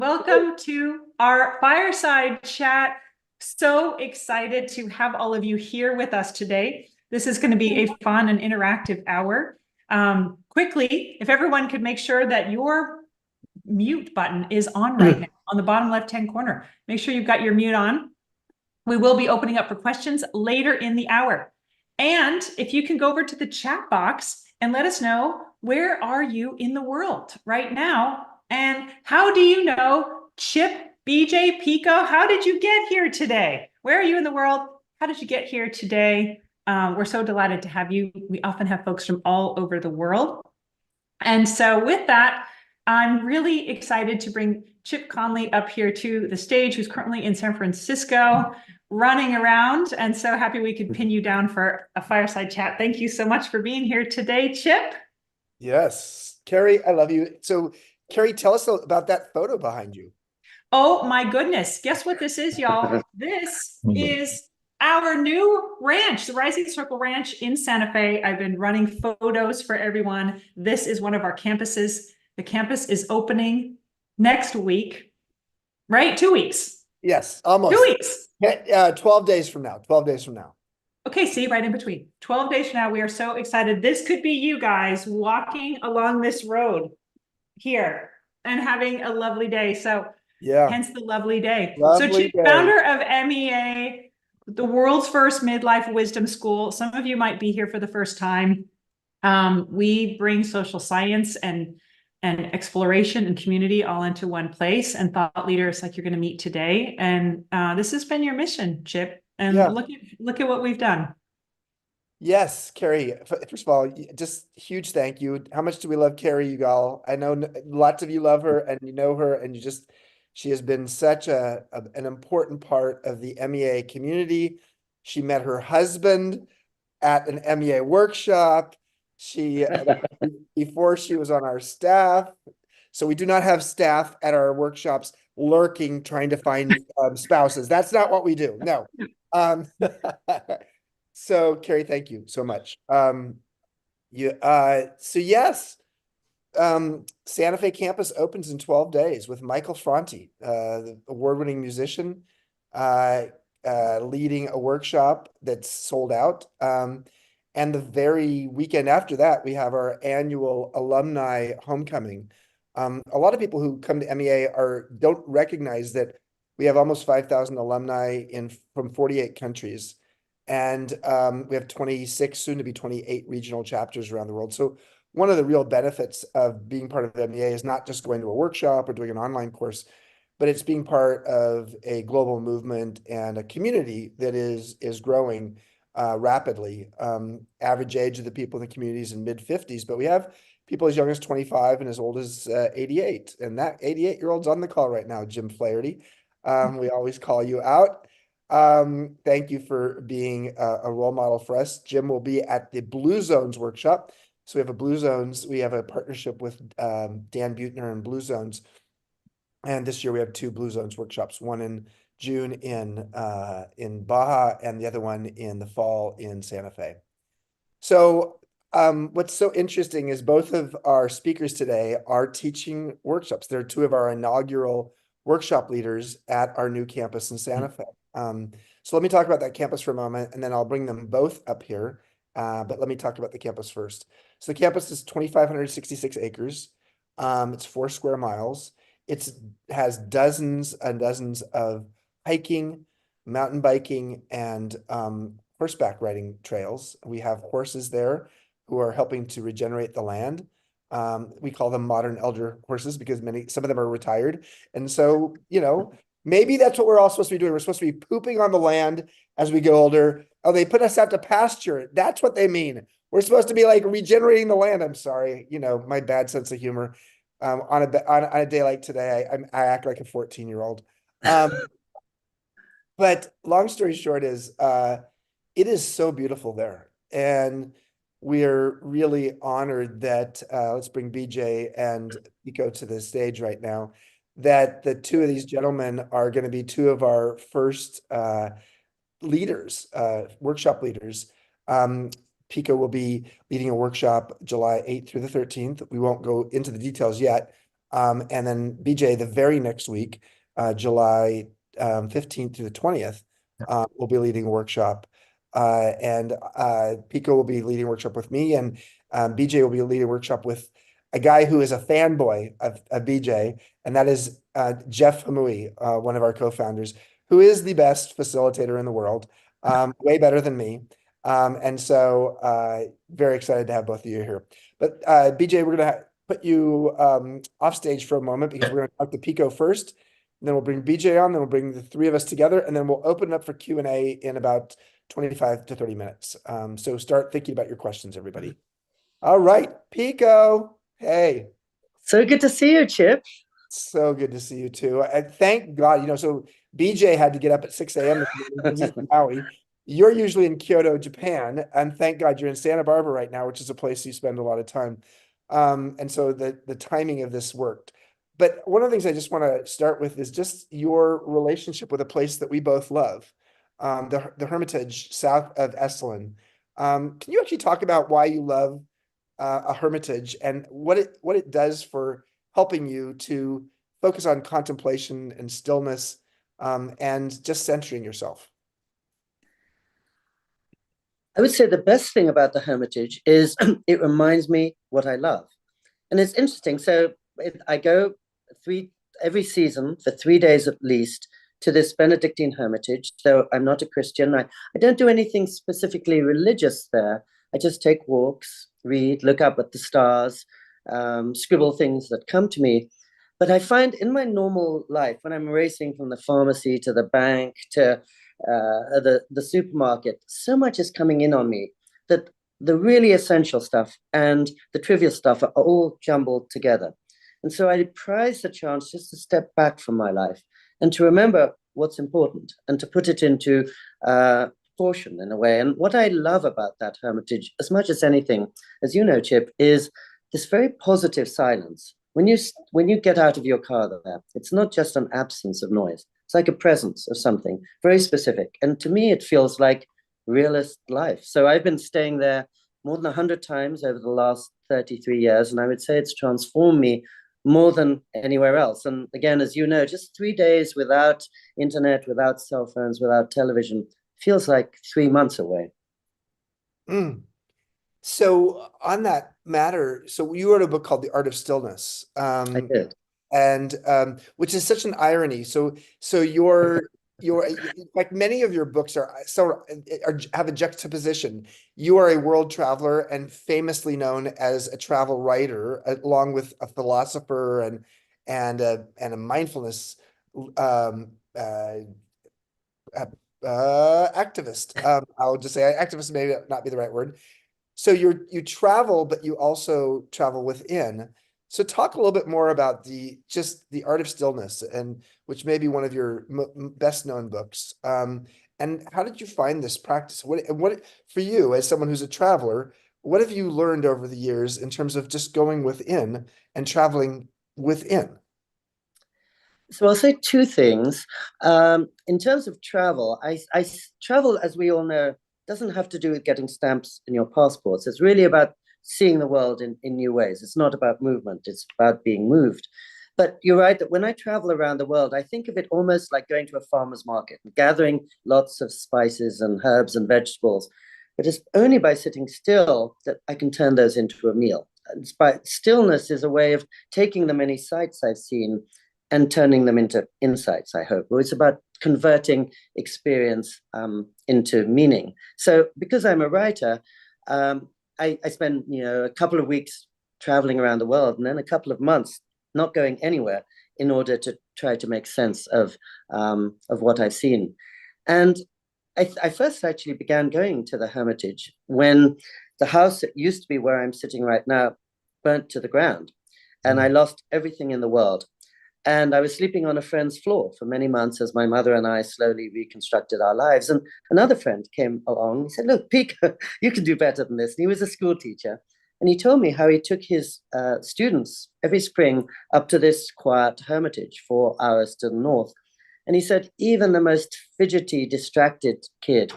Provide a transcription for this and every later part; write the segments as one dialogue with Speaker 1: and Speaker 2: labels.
Speaker 1: Welcome to our fireside chat. So excited to have all of you here with us today. This is going to be a fun and interactive hour. Quickly, if everyone could make sure that your mute button is on right now on the bottom left-hand corner. Make sure you've got your mute on. We will be opening up for questions later in the hour. And if you can go over to the chat box and let us know, where are you in the world right now? And how do you know Chip, BJ, Pico? How did you get here today? Where are you in the world? How did you get here today? We're so delighted to have you. We often have folks from all over the world. And so with that, I'm really excited to bring Chip Conley up here to the stage, who's currently in San Francisco running around. And so happy we could pin you down for a fireside chat. Thank you so much for being here today, Chip.
Speaker 2: Yes. Carrie, I love you. So, Carrie, tell us about that photo behind you.
Speaker 1: Oh my goodness. Guess what this is, y'all? This is our new ranch, the Rising Circle Ranch in Santa Fe. I've been running photos for everyone. This is one of our campuses. The campus is opening next week, right? 2 weeks.
Speaker 2: Yes,
Speaker 1: 2 weeks.
Speaker 2: 12 days from now. 12 days from now.
Speaker 1: Okay, see, right in between. 12 days from now, we are so excited. This could be you guys walking along this road here and having a lovely day. So
Speaker 2: Yeah.
Speaker 1: hence the lovely day. So
Speaker 2: Lovely
Speaker 1: Chip,
Speaker 2: day.
Speaker 1: founder of MEA, the world's first midlife wisdom school. Some of you might be here for the first time. We bring social science and exploration and community all into one place, and thought leaders like you're going to meet today. And this has been your mission, Chip. And
Speaker 2: Yeah.
Speaker 1: look at what we've done.
Speaker 2: Yes, Carrie. First of all, just huge thank you. How much do we love Carrie Ugal? I know lots of you love her and you know her, and she has been such an important part of the MEA community. She met her husband at an MEA workshop. She before she was on our staff. So we do not have staff at our workshops lurking trying to find spouses. That's not what we do. No. Um, so Carrie, thank you so much. So yes, Santa Fe campus opens in 12 days with Michael Franti, the award-winning musician, leading a workshop that's sold out. And the very weekend after that, we have our annual alumni homecoming. A lot of people who come to MEA don't recognize that we have almost 5,000 alumni from 48 countries. And we have 26, soon to be 28 regional chapters around the world. So one of the real benefits of being part of MEA is not just going to a workshop or doing an online course, but it's being part of a global movement and a community that is growing rapidly. Average age of the people in the community is in mid-50s, but we have people as young as 25 and as old as 88. And that 88-year-old's on the call right now, Jim Flaherty. We always call you out. Thank you for being a role model for us. Jim will be at the Blue Zones workshop. So we have a Blue Zones. We have a partnership with Dan Buettner and Blue Zones. And this year we have two Blue Zones workshops, one in June in Baja and the other one in the fall in Santa Fe. So what's so interesting is both of our speakers today are teaching workshops. They're two of our inaugural workshop leaders at our new campus in Santa Fe. So let me talk about that campus for a moment, and then I'll bring them both up here. But let me talk about the campus first. So the campus is 2,566 acres. It's 4 square miles. It has dozens and dozens of hiking, mountain biking, and horseback riding trails. We have horses there who are helping to regenerate the land. We call them modern elder horses because some of them are retired. And so, maybe that's what we're all supposed to be doing. We're supposed to be pooping on the land as we get older. Oh, they put us out to pasture. That's what they mean. We're supposed to be like regenerating the land. I'm sorry, my bad sense of humor. On a day like today, I act like a 14-year-old. But long story short is, it is so beautiful there. And we're really honored that, let's bring BJ and Pico to the stage right now, that the two of these gentlemen are going to be two of our first leaders, workshop leaders. Pico will be leading a workshop July 8th through the 13th. We won't go into the details yet, And then BJ, the very next week, July 15th to the 20th, will be leading a workshop. And Pico will be leading a workshop with me, and BJ will be leading a workshop with a guy who is a fanboy of BJ, and that is Jeff Hamui, one of our co-founders, who is the best facilitator in the world, way better than me. And so very excited to have both of you here. But BJ, we're going to put you off stage for a moment because we're going to talk to Pico first, and then we'll bring BJ on, then we'll bring the three of us together, and then we'll open it up for Q&A in about 25 to 30 minutes. So start thinking about your questions, everybody. All right, Pico. Hey.
Speaker 3: So good to see you, Chip.
Speaker 2: So good to see you too. And thank God, so BJ had to get up at 6 a.m. this morning because he's from Maui. You're usually in Kyoto, Japan, and thank God you're in Santa Barbara right now, which is a place you spend a lot of time. And so the timing of this worked. But one of the things I just want to start with is just your relationship with a place that we both love, the Hermitage south of Esalen. Can you actually talk about why you love a hermitage and what it does for helping you to focus on contemplation and stillness, and just centering yourself?
Speaker 3: I would say the best thing about the Hermitage is it reminds me what I love. And it's interesting. So I go every season for 3 days at least to this Benedictine Hermitage. So I'm not a Christian. I don't do anything specifically religious there. I just take walks, read, look up at the stars, scribble things that come to me. But I find in my normal life, when I'm racing from the pharmacy to the bank to the supermarket, so much is coming in on me that the really essential stuff and the trivial stuff are all jumbled together. And so I prize the chance just to step back from my life and to remember what's important and to put it into proportion in a way. And what I love about that Hermitage, as much as anything, as you know, Chip, is this very positive silence. When you get out of your car there, it's not just an absence of noise. It's like a presence of something very specific. And to me, it feels like realist life. So I've been staying there more than 100 times over the last 33 years. And I would say it's transformed me more than anywhere else. And again, as you know, just 3 days without internet, without cell phones, without television, feels like 3 months away.
Speaker 2: Mm. So on that matter, so you wrote a book called The Art of Stillness.
Speaker 3: I did.
Speaker 2: And which is such an irony. So your like many of your books are have a juxtaposition. You are a world traveler and famously known as a travel writer, along with a philosopher and a mindfulness um, activist. I'll just say activist may not be the right word. So you travel, but you also travel within. So talk a little bit more about the art of stillness, and which may be one of your best known books. And how did you find this practice? What for you as someone who's a traveler, what have you learned over the years in terms of just going within and traveling within?
Speaker 3: So I'll say two things. In terms of travel, I travel, as we all know, doesn't have to do with getting stamps in your passports. It's really about seeing the world in new ways. It's not about movement, it's about being moved. But you're right that when I travel around the world, I think of it almost like going to a farmer's market, gathering lots of spices and herbs and vegetables. But it's only by sitting still that I can turn those into a meal. Stillness is a way of taking the many sights I've seen and turning them into insights, I hope. It's about converting experience into meaning. So because I'm a writer, I spend a couple of weeks traveling around the world and then a couple of months not going anywhere in order to try to make sense of what I've seen. And I first actually began going to the Hermitage when the house that used to be where I'm sitting right now burnt to the ground. And I lost everything in the world. And I was sleeping on a friend's floor for many months as my mother and I slowly reconstructed our lives. And another friend came along. He said, "Look, Pico, you can do better than this." And he was a school teacher. And he told me how he took his students every spring up to this quiet hermitage 4 hours to the north. And he said, even the most fidgety, distracted kid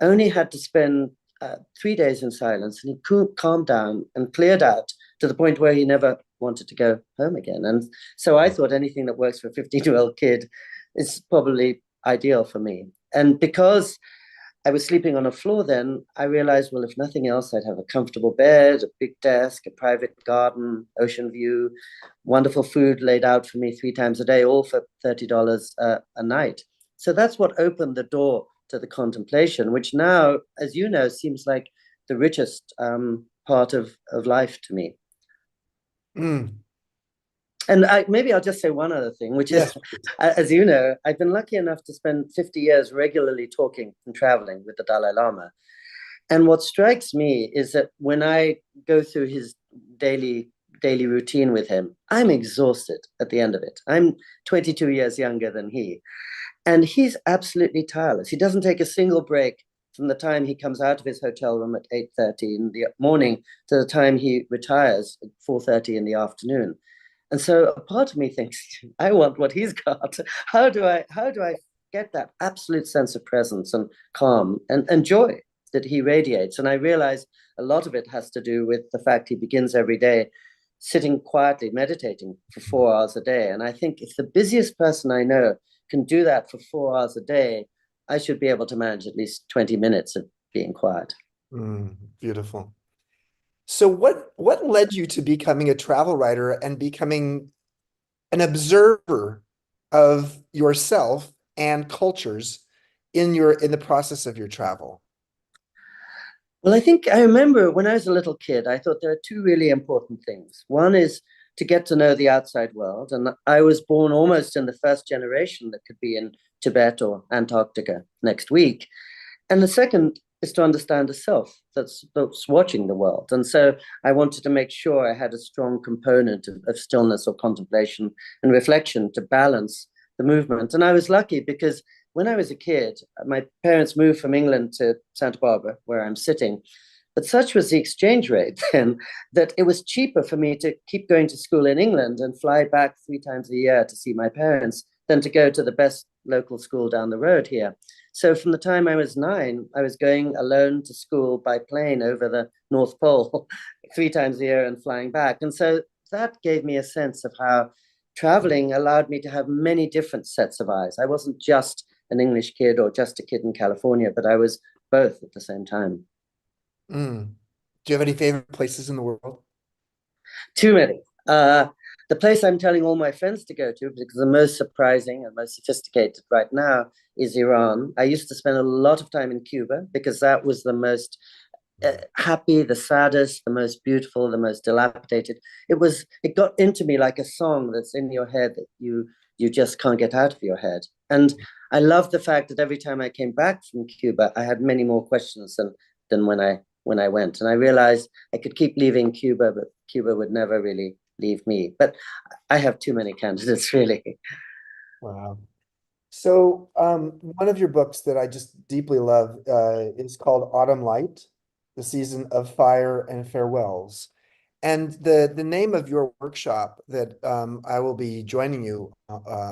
Speaker 3: only had to spend 3 days in silence, and he calmed down and cleared out to the point where he never wanted to go home again. And so I thought anything that works for a 15-year-old kid is probably ideal for me. And because I was sleeping on a floor then, I realized, well, if nothing else, I'd have a comfortable bed, a big desk, a private garden, ocean view, wonderful food laid out for me 3 times a day, all for $30 a night. So that's what opened the door to the contemplation, which now, as you know, seems like the richest part of life to me.
Speaker 2: Mm.
Speaker 3: And maybe I'll just say one other thing, which is, as you know, I've been lucky enough to spend 50 years regularly talking and traveling with the Dalai Lama. And what strikes me is that when I go through his daily routine with him, I'm exhausted at the end of it. I'm 22 years younger than he. And he's absolutely tireless. He doesn't take a single break from the time he comes out of his hotel room at 8:30 in the morning to the time he retires at 4:30 in the afternoon. And so a part of me thinks, I want what he's got. How do I get that absolute sense of presence and calm and joy that he radiates? And I realize a lot of it has to do with the fact he begins every day sitting quietly, meditating for 4 hours a day. And I think if the busiest person I know can do that for 4 hours a day, I should be able to manage at least 20 minutes of being quiet.
Speaker 2: Beautiful. So what led you to becoming a travel writer and becoming an observer of yourself and cultures in the process of your travel?
Speaker 3: Well, I think I remember when I was a little kid, I thought there are 2 really important things. One is to get to know the outside world. And I was born almost in the first generation that could be in Tibet or Antarctica next week. And the second is to understand a self that's watching the world. And so I wanted to make sure I had a strong component of stillness or contemplation and reflection to balance the movement. And I was lucky because when I was a kid, my parents moved from England to Santa Barbara, where I'm sitting. But such was the exchange rate then that it was cheaper for me to keep going to school in England and fly back 3 times a year to see my parents than to go to the best local school down the road here. So from the time I was 9, I was going alone to school by plane over the North Pole 3 times a year and flying back. And so that gave me a sense of how traveling allowed me to have many different sets of eyes. I wasn't just an English kid or just a kid in California, but I was both at the same time.
Speaker 2: Do you have any favorite places in the world?
Speaker 3: Too many. The place I'm telling all my friends to go to, because the most surprising and most sophisticated right now, is Iran. I used to spend a lot of time in Cuba because that was the most happy, the saddest, the most beautiful, the most dilapidated. It got into me like a song that's in your head that you just can't get out of your head. And I love the fact that every time I came back from Cuba, I had many more questions than when I went. And I realized I could keep leaving Cuba, but Cuba would never really leave me. But I have too many candidates, really.
Speaker 2: Wow. So one of your books that I just deeply love is called Autumn Light, The Season of Fire and Farewells. And the name of your workshop that I will be joining you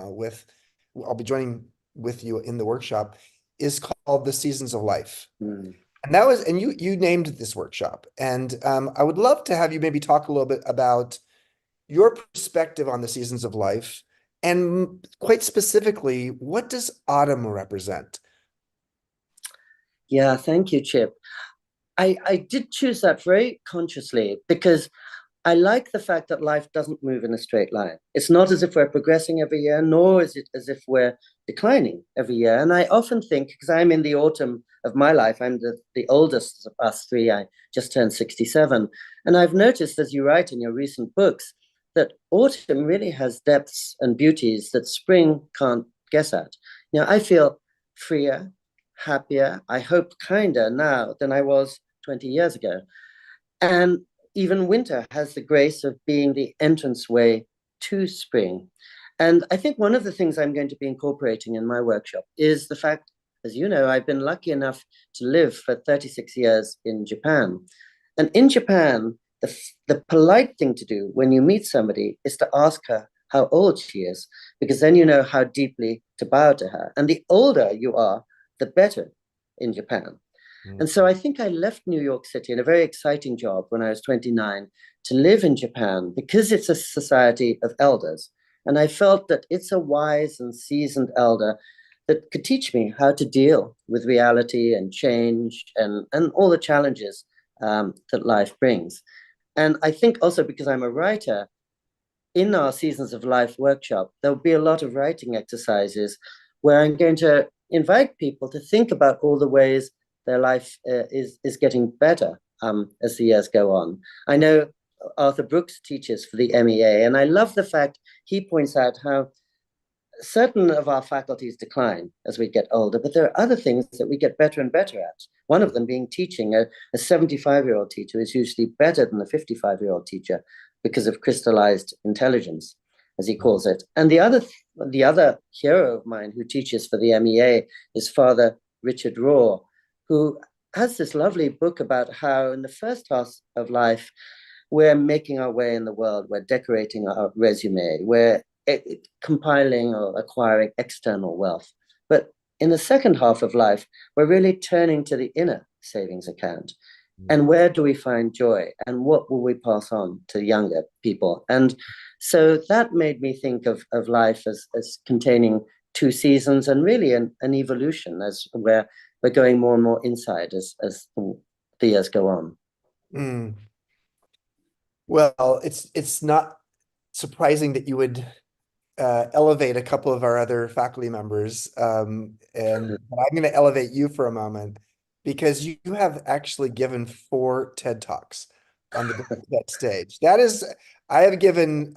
Speaker 2: with, I'll be joining with you in the workshop, is called The Seasons of Life. And you named this workshop. And I would love to have you maybe talk a little bit about your perspective on the seasons of life, and quite specifically, what does autumn represent?
Speaker 3: Yeah, thank you, Chip. I did choose that very consciously because I like the fact that life doesn't move in a straight line. It's not as if we're progressing every year, nor is it as if we're declining every year. And I often think, because I'm in the autumn of my life, I'm the oldest of us 3, I just turned 67. And I've noticed, as you write in your recent books, that autumn really has depths and beauties that spring can't guess at. You know, I feel freer, happier, I hope kinder now than I was 20 years ago. And even winter has the grace of being the entranceway to spring. And I think one of the things I'm going to be incorporating in my workshop is the fact, as you know, I've been lucky enough to live for 36 years in Japan. And in Japan, the polite thing to do when you meet somebody is to ask her how old she is, because then you know how deeply to bow to her. And the older you are, the better in Japan. And so I think I left New York City in a very exciting job when I was 29 to live in Japan because it's a society of elders. And I felt that it's a wise and seasoned elder that could teach me how to deal with reality and change and all the challenges that life brings. And I think also because I'm a writer, in our Seasons of Life workshop, there'll be a lot of writing exercises where I'm going to invite people to think about all the ways their life is getting better as the years go on. I know Arthur Brooks teaches for the MEA, and I love the fact he points out how certain of our faculties decline as we get older, but there are other things that we get better and better at. One of them being teaching. A 75-year-old teacher is usually better than a 55-year-old teacher because of crystallized intelligence, as he calls it. And the other hero of mine who teaches for the MEA is Father Richard Raw, who has this lovely book about how in the first half of life, we're making our way in the world, we're decorating our resume, we're compiling or acquiring external wealth. But in the second half of life, we're really turning to the inner savings account. And where do we find joy? And what will we pass on to younger people? And so that made me think of life as containing two seasons and really an evolution as we're going more and more inside as the years go on.
Speaker 2: Mm. Well, it's not surprising that you would elevate a couple of our other faculty members, and I'm going to elevate you for a moment because you have actually given 4 TED Talks on the Big TED stage. That is, I've given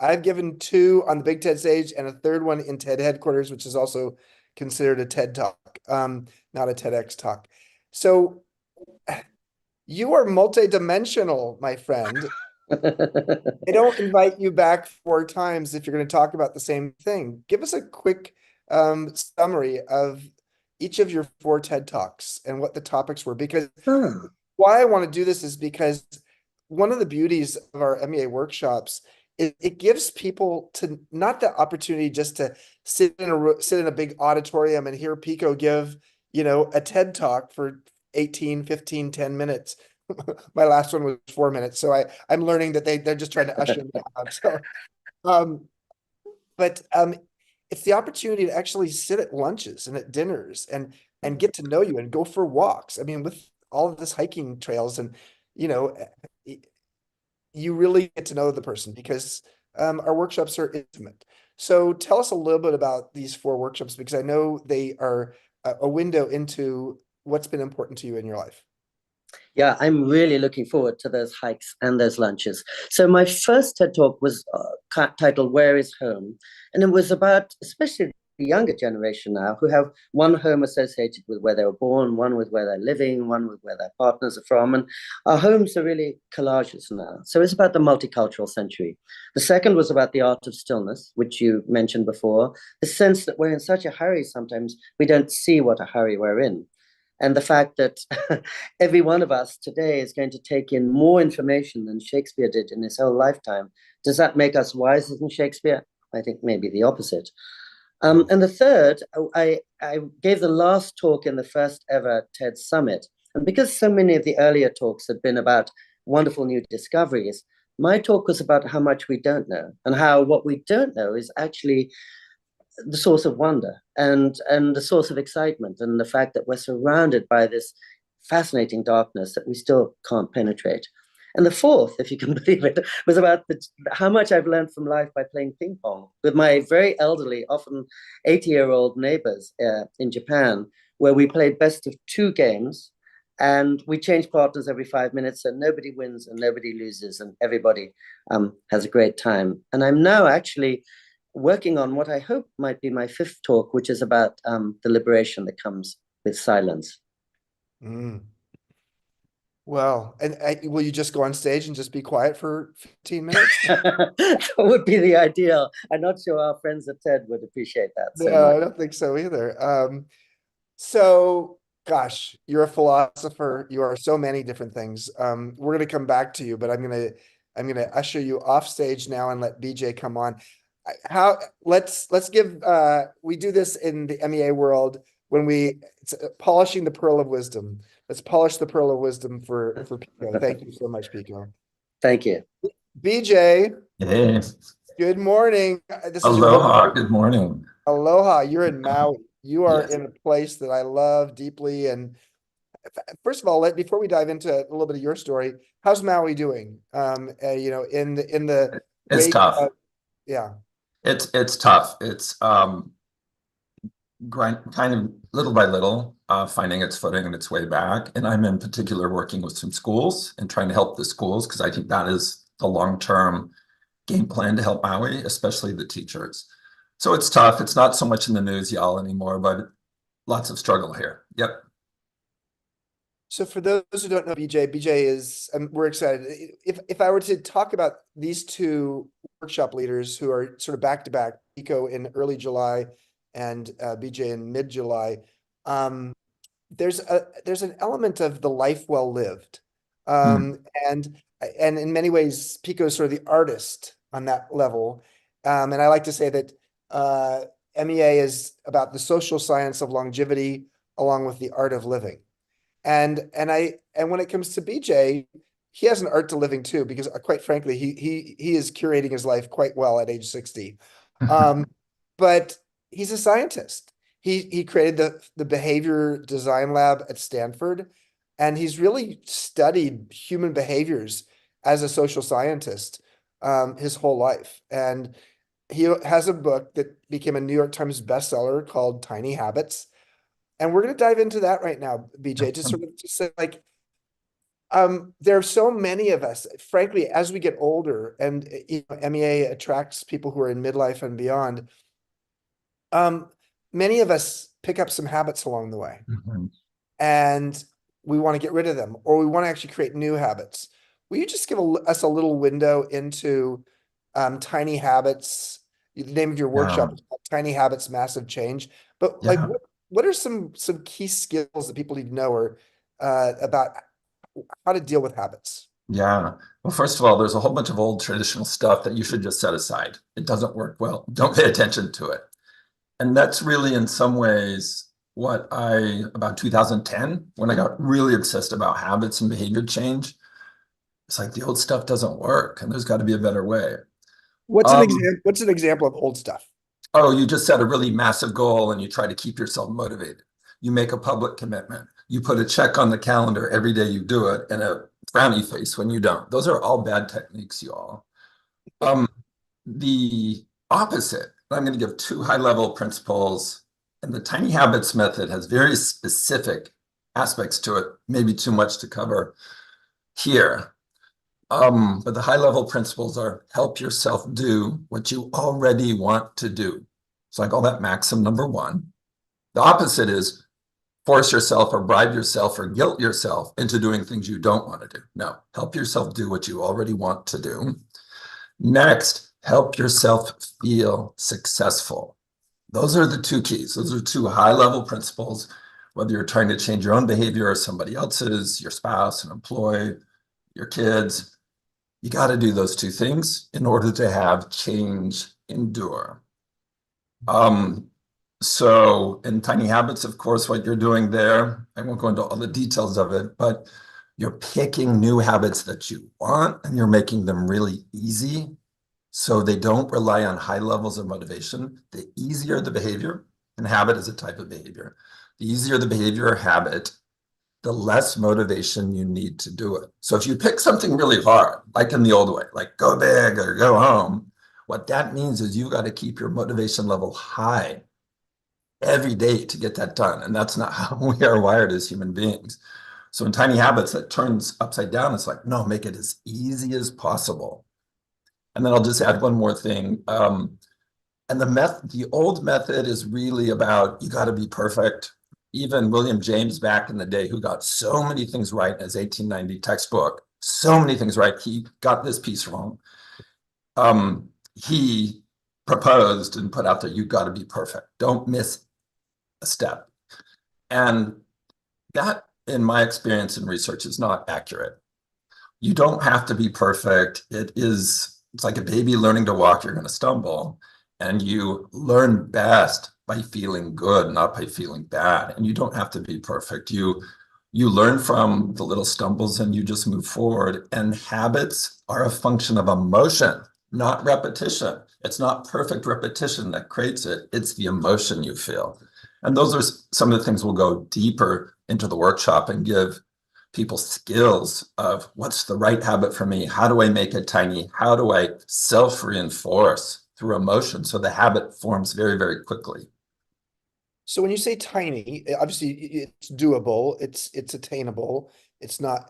Speaker 2: 2 on the Big TED stage and a third one in TED headquarters, which is also considered a TED Talk, not a TEDx talk. So you are multidimensional, my friend. I don't invite you back 4 times if you're going to talk about the same thing. Give us a quick summary of each of your 4 TED Talks and what the topics were. Because why I want to do this is because one of the beauties of our MEA workshops is it gives people to not the opportunity just to sit in a big auditorium and hear Pico give, a TED Talk for 18, 15, 10 minutes. My last one was 4 minutes, so I'm learning that they're just trying to usher me out. So, but it's the opportunity to actually sit at lunches and at dinners and get to know you and go for walks. I mean, with all of this hiking trails and you really get to know the person because our workshops are intimate. So tell us a little bit about these 4 workshops because I know they are a window into what's been important to you in your life.
Speaker 3: Yeah, I'm really looking forward to those hikes and those lunches. So my first TED Talk was titled Where is Home? And it was about especially the younger generation now who have one home associated with where they were born, one with where they're living, one with where their partners are from. And our homes are really collages now. So it's about the multicultural century. The second was about the art of stillness, which you mentioned before, the sense that we're in such a hurry sometimes we don't see what a hurry we're in. And the fact that every one of us today is going to take in more information than Shakespeare did in his whole lifetime. Does that make us wiser than Shakespeare? I think maybe the opposite. And the third, I gave the last talk in the first ever TED Summit. And because so many of the earlier talks had been about wonderful new discoveries, my talk was about how much we don't know and how what we don't know is actually the source of wonder and the source of excitement and the fact that we're surrounded by this fascinating darkness that we still can't penetrate. And the fourth, if you can believe it, was about how much I've learned from life by playing ping pong with my very elderly, often 80-year-old neighbors in Japan, where we played best of 2 games and we change partners every 5 minutes, so nobody wins and nobody loses and everybody has a great time. And I'm now actually working on what I hope might be my 5th talk, which is about the liberation that comes with silence.
Speaker 2: Well, and will you just go on stage and just be quiet for 15 minutes?
Speaker 3: That would be the ideal. I'm not sure our friends at TED would appreciate that.
Speaker 2: No, I don't think so either. So, gosh, you're a philosopher. You are so many different things. We're going to come back to you, but I'm going to usher you off stage now and let BJ come on. Let's give we do this in the MEA world when it's polishing the pearl of wisdom. Let's polish the pearl of wisdom for Pico. Thank you so much, Pico.
Speaker 3: Thank you.
Speaker 2: BJ,
Speaker 4: Hey,
Speaker 2: good morning. This is your
Speaker 4: aloha, good morning.
Speaker 2: aloha. You're in Maui. You are
Speaker 4: Yes.
Speaker 2: in a place that I love deeply. And first of all, before we dive into a little bit of your story, how's Maui doing? In the
Speaker 4: It's
Speaker 2: wake
Speaker 4: tough.
Speaker 2: of, yeah.
Speaker 4: It's tough. It's kind of little by little finding its footing and its way back. And I'm in particular working with some schools and trying to help the schools because I think that is the long-term game plan to help Maui, especially the teachers. So it's tough. It's not so much in the news, y'all, anymore, but lots of struggle here. Yep.
Speaker 2: So for those who don't know BJ is, we're excited. If I were to talk about these two workshop leaders who are sort of back to back, Pico in early July and BJ in mid-July, there's an element of the life well lived. And in many ways, Pico is sort of the artist on that level. And I like to say that MEA is about the social science of longevity along with the art of living. And when it comes to BJ, he has an art to living too, because quite frankly, he is curating his life quite well at age 60. But he's a scientist. He created the behavior design lab at Stanford, and he's really studied human behaviors as a social scientist his whole life. And he has a book that became a New York Times bestseller called Tiny Habits. And we're going to dive into that right now, BJ, to sort of just say like, there are so many of us, frankly, as we get older and MEA attracts people who are in midlife and beyond. Many of us pick up some habits along the way and we want to get rid of them, or we want to actually create new habits. Will you just give us a little window into Tiny Habits? The name of your workshop is called Tiny Habits, Massive Change. But like, what are some key skills that people need to know or about how to deal with habits?
Speaker 4: Yeah. Well, first of all, there's a whole bunch of old traditional stuff that you should just set aside. It doesn't work well. Don't pay attention to it. And that's really in some ways what about 2010, when I got really obsessed about habits and behavior change. It's like the old stuff doesn't work and there's got to be a better way.
Speaker 2: What's an example of old stuff?
Speaker 4: Oh, you just set a really massive goal and you try to keep yourself motivated. You make a public commitment. You put a check on the calendar every day you do it and a frowny face when you don't. Those are all bad techniques, you all. The opposite, I'm going to give two high-level principles, and the Tiny Habits method has very specific aspects to it, maybe too much to cover here. But the high-level principles are help yourself do what you already want to do. So I call that maxim number one. The opposite is force yourself or bribe yourself or guilt yourself into doing things you don't want to do. No, help yourself do what you already want to do. Next, help yourself feel successful. Those are the two keys. Those are two high-level principles, whether you're trying to change your own behavior or somebody else's, your spouse, an employee, your kids. You got to do those two things in order to have change endure. So in Tiny Habits, of course, what you're doing there, I won't go into all the details of it, but you're picking new habits that you want and you're making them really easy so they don't rely on high levels of motivation. The easier the behavior, and habit is a type of behavior, the easier the behavior or habit, the less motivation you need to do it. So if you pick something really hard, like in the old way, like go big or go home, what that means is you've got to keep your motivation level high every day to get that done. And that's not how we are wired as human beings. So in Tiny Habits, that turns upside down. It's like, no, make it as easy as possible. And then I'll just add one more thing. And the old method is really about, you got to be perfect. Even William James back in the day, who got so many things right in his 1890 textbook, so many things right, he got this piece wrong. He proposed and put out there, you got to be perfect. Don't miss a step. And that, in my experience in research, is not accurate. You don't have to be perfect. It's like a baby learning to walk, you're going to stumble. And you learn best by feeling good, not by feeling bad. And you don't have to be perfect. You learn from the little stumbles and you just move forward. And habits are a function of emotion, not repetition. It's not perfect repetition that creates it. It's the emotion you feel. And those are some of the things we'll go deeper into the workshop and give people skills of what's the right habit for me? How do I make it tiny? How do I self-reinforce through emotion so the habit forms very, very quickly?
Speaker 2: So when you say tiny, obviously it's doable, it's attainable. It's not,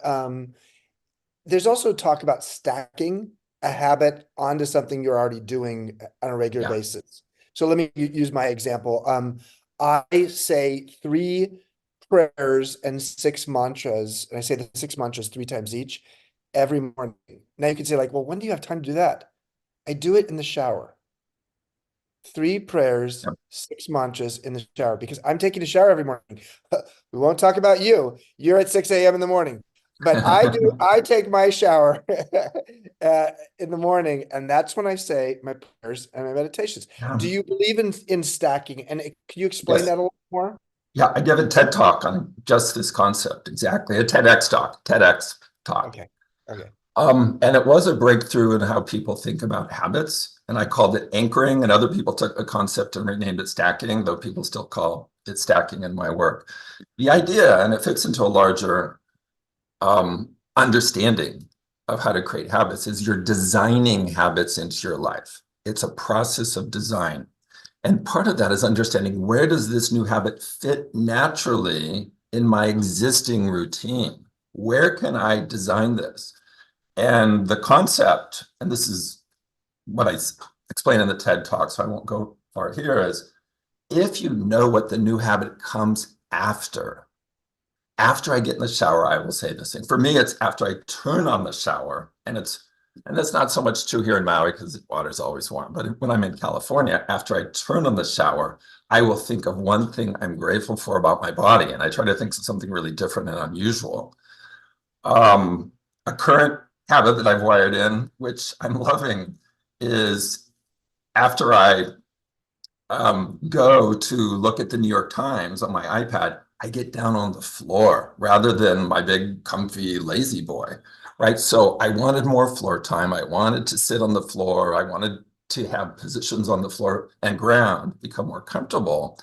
Speaker 2: there's also talk about stacking a habit onto something you're already doing on a regular basis. So let me use my example. I say 3 prayers and 6 mantras, and I say the 6 mantras 3 times each every morning. Now you can say like, well, when do you have time to do that? I do it in the shower. 3 prayers, 6 mantras in the shower, because I'm taking a shower every morning. We won't talk about you. You're at 6 a.m. in the morning. But I take my shower in the morning, and that's when I say my prayers and my meditations. Do you believe in stacking? And can you explain that a little more?
Speaker 4: Yeah, I give a TED talk on just this concept, exactly. A TEDx talk.
Speaker 2: Okay.
Speaker 4: And it was a breakthrough in how people think about habits. And I called it anchoring, and other people took a concept and renamed it stacking, though people still call it stacking in my work. The idea, and it fits into a larger understanding of how to create habits, is you're designing habits into your life. It's a process of design. And part of that is understanding, where does this new habit fit naturally in my existing routine? Where can I design this? And the concept, and this is what I explain in the TED talk, so I won't go far here, is if you know what the new habit comes after I get in the shower, I will say this thing. For me, it's after I turn on the shower, and that's not so much true here in Maui because the water's always warm. But when I'm in California, after I turn on the shower, I will think of one thing I'm grateful for about my body, and I try to think of something really different and unusual. A current habit that I've wired in, which I'm loving, is after I go to look at the New York Times on my iPad, I get down on the floor rather than my big comfy lazy boy, right? So I wanted more floor time. I wanted to sit on the floor. I wanted to have positions on the floor and ground become more comfortable.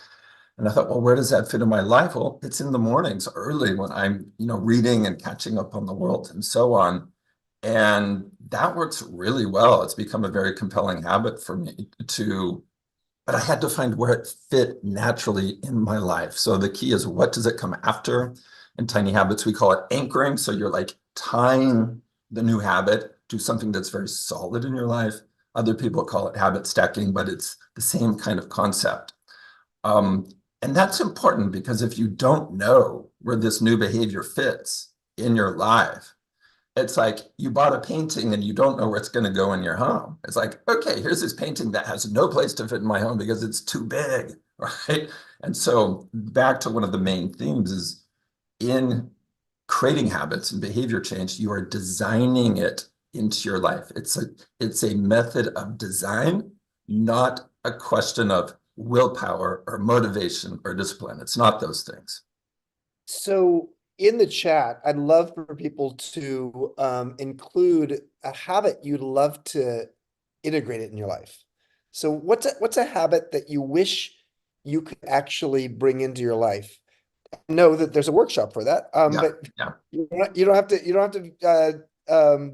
Speaker 4: And I thought, well, where does that fit in my life? Well, it's in the mornings early when I'm, reading and catching up on the world and so on. And that works really well. It's become a very compelling habit for me but I had to find where it fit naturally in my life. So the key is, what does it come after? In Tiny Habits, we call it anchoring. So you're like tying the new habit to something that's very solid in your life. Other people call it habit stacking, but it's the same kind of concept. And that's important, because if you don't know where this new behavior fits in your life, it's like you bought a painting and you don't know where it's going to go in your home. It's like, okay, here's this painting that has no place to fit in my home because it's too big, right? And so back to one of the main themes is, in creating habits and behavior change, you are designing it into your life. It's a method of design, not a question of willpower or motivation or discipline. It's not those things.
Speaker 2: So in the chat, I'd love for people to include a habit you'd love to integrate it in your life. So what's a habit that you wish you could actually bring into your life? I know that there's a workshop for that, but you don't have to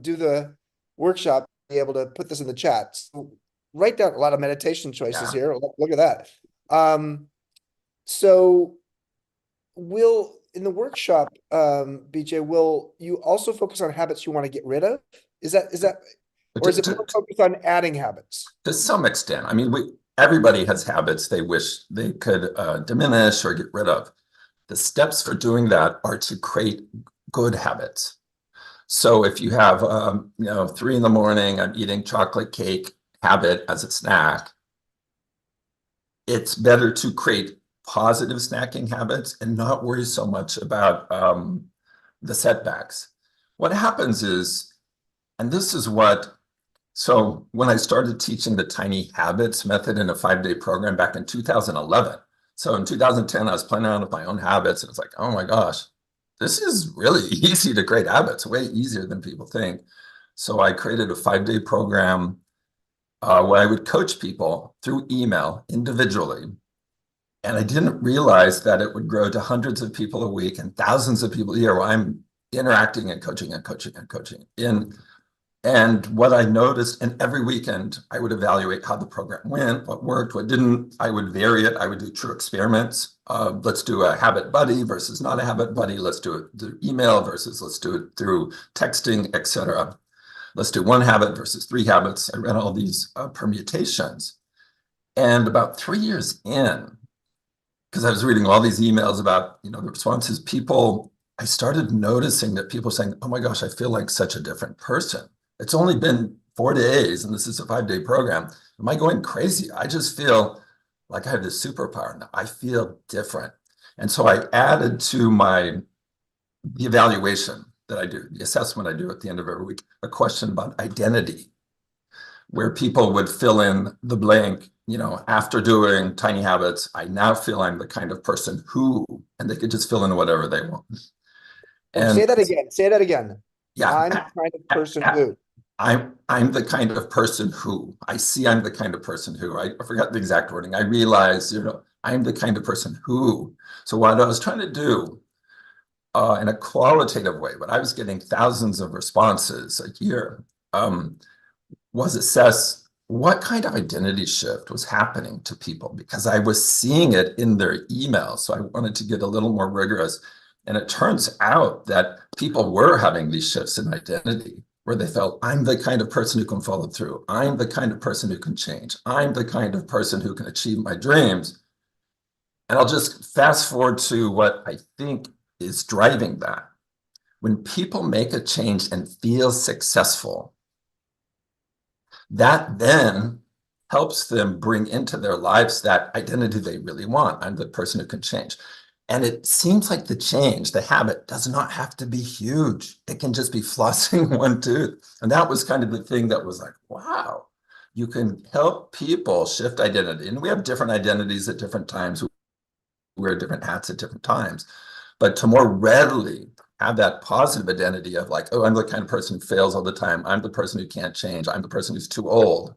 Speaker 2: do the workshop to be able to put this in the chat. So write down a lot of meditation choices here. Look at that. So in the workshop, BJ, will you also focus on habits you want to get rid of? Is that, or is it more focused on adding habits?
Speaker 4: To some extent. I mean, everybody has habits they wish they could diminish or get rid of. The steps for doing that are to create good habits. So if you have, 3 in the morning, I'm eating chocolate cake habit as a snack, it's better to create positive snacking habits and not worry so much about the setbacks. What happens is, and this is what So when I started teaching the Tiny Habits method in a 5-day program back in 2011, so in 2010, I was playing around with my own habits, and it's like, oh my gosh, this is really easy to create habits, way easier than people think. So I created a 5-day program where I would coach people through email individually. And I didn't realize that it would grow to hundreds of people a week and thousands of people a year while I'm interacting and coaching and coaching and coaching. And what I noticed, and every weekend I would evaluate how the program went, what worked, what didn't. I would vary it. I would do true experiments. Let's do a habit buddy versus not a habit buddy. Let's do it through email versus let's do it through texting, etc. Let's do 1 habit versus 3 habits. I ran all these permutations. And about 3 years in, because I was reading all these emails about, the responses, I started noticing that people saying, oh my gosh, I feel like such a different person. It's only been 4 days and this is a 5-day program. Am I going crazy? I just feel like I have this superpower now. I feel different. And so I added to the evaluation that I do, the assessment I do at the end of every week, a question about identity, where people would fill in the blank, after doing Tiny Habits, I now feel I'm the kind of person who, and they could just fill in whatever they want. And
Speaker 2: say that again. Say that again.
Speaker 4: Yeah.
Speaker 2: I'm the kind of person who.
Speaker 4: I'm the kind of person who. I see I'm the kind of person who. I forgot the exact wording. I realized, I'm the kind of person who. So what I was trying to do in a qualitative way, but I was getting thousands of responses a year, was assess what kind of identity shift was happening to people, because I was seeing it in their emails. So I wanted to get a little more rigorous. And it turns out that people were having these shifts in identity where they felt, I'm the kind of person who can follow through. I'm the kind of person who can change. I'm the kind of person who can achieve my dreams. And I'll just fast forward to what I think is driving that. When people make a change and feel successful, that then helps them bring into their lives that identity they really want. I'm the person who can change. And it seems like the change, the habit, does not have to be huge. It can just be flossing 1 tooth. And that was kind of the thing that was like, wow, you can help people shift identity. And we have different identities at different times. We wear different hats at different times. But to more readily have that positive identity of like, oh, I'm the kind of person who fails all the time. I'm the person who can't change. I'm the person who's too old.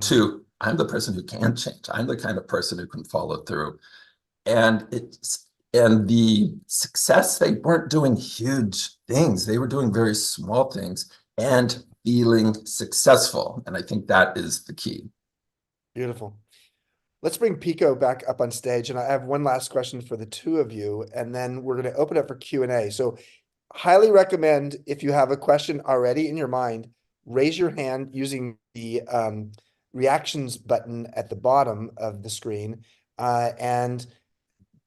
Speaker 4: To, I'm the person who can change. I'm the kind of person who can follow through. And the success, they weren't doing huge things. They were doing very small things and feeling successful. And I think that is the key.
Speaker 2: Beautiful. Let's bring Pico back up on stage. And I have one last question for the two of you, and then we're going to open up for Q&A. So highly recommend, if you have a question already in your mind, raise your hand using the reactions button at the bottom of the screen and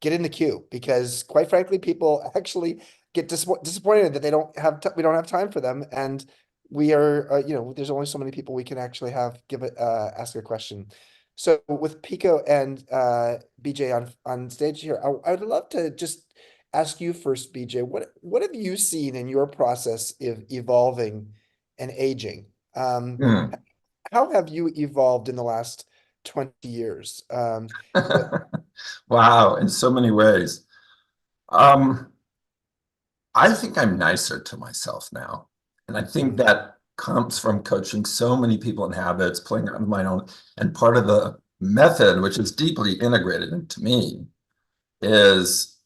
Speaker 2: get in the queue, because quite frankly, people actually get disappointed that we don't have time for them. And we are, there's only so many people we can actually have ask a question. So with Pico and BJ on stage here, I would love to just ask you first, BJ, what have you seen in your process of evolving and aging? How have you evolved in the last 20 years?
Speaker 4: Wow, in so many ways. I think I'm nicer to myself now. And I think that comes from coaching so many people in habits, playing around with my own. And part of the method, which is deeply integrated into me, is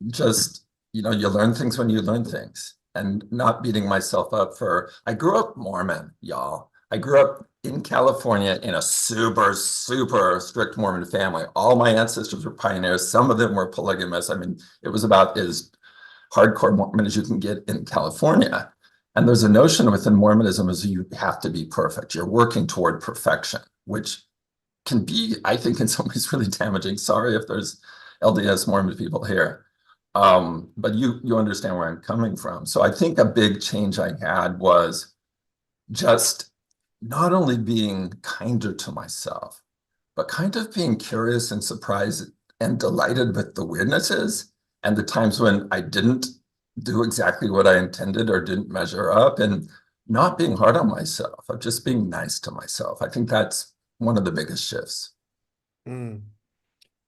Speaker 4: just, you learn things when you learn things, and not beating myself up for, I grew up Mormon, y'all. I grew up in California in a super, super strict Mormon family. All my ancestors were pioneers. Some of them were polygamous. I mean, it was about as hardcore Mormon as you can get in California. And there's a notion within Mormonism is you have to be perfect. You're working toward perfection, which can be, I think, in some ways really damaging. Sorry if there's LDS Mormon people here. But you understand where I'm coming from. So I think a big change I had was just not only being kinder to myself, but kind of being curious and surprised and delighted with the weirdnesses and the times when I didn't do exactly what I intended or didn't measure up. And not being hard on myself, of just being nice to myself. I think that's one of the biggest shifts.
Speaker 2: Mm.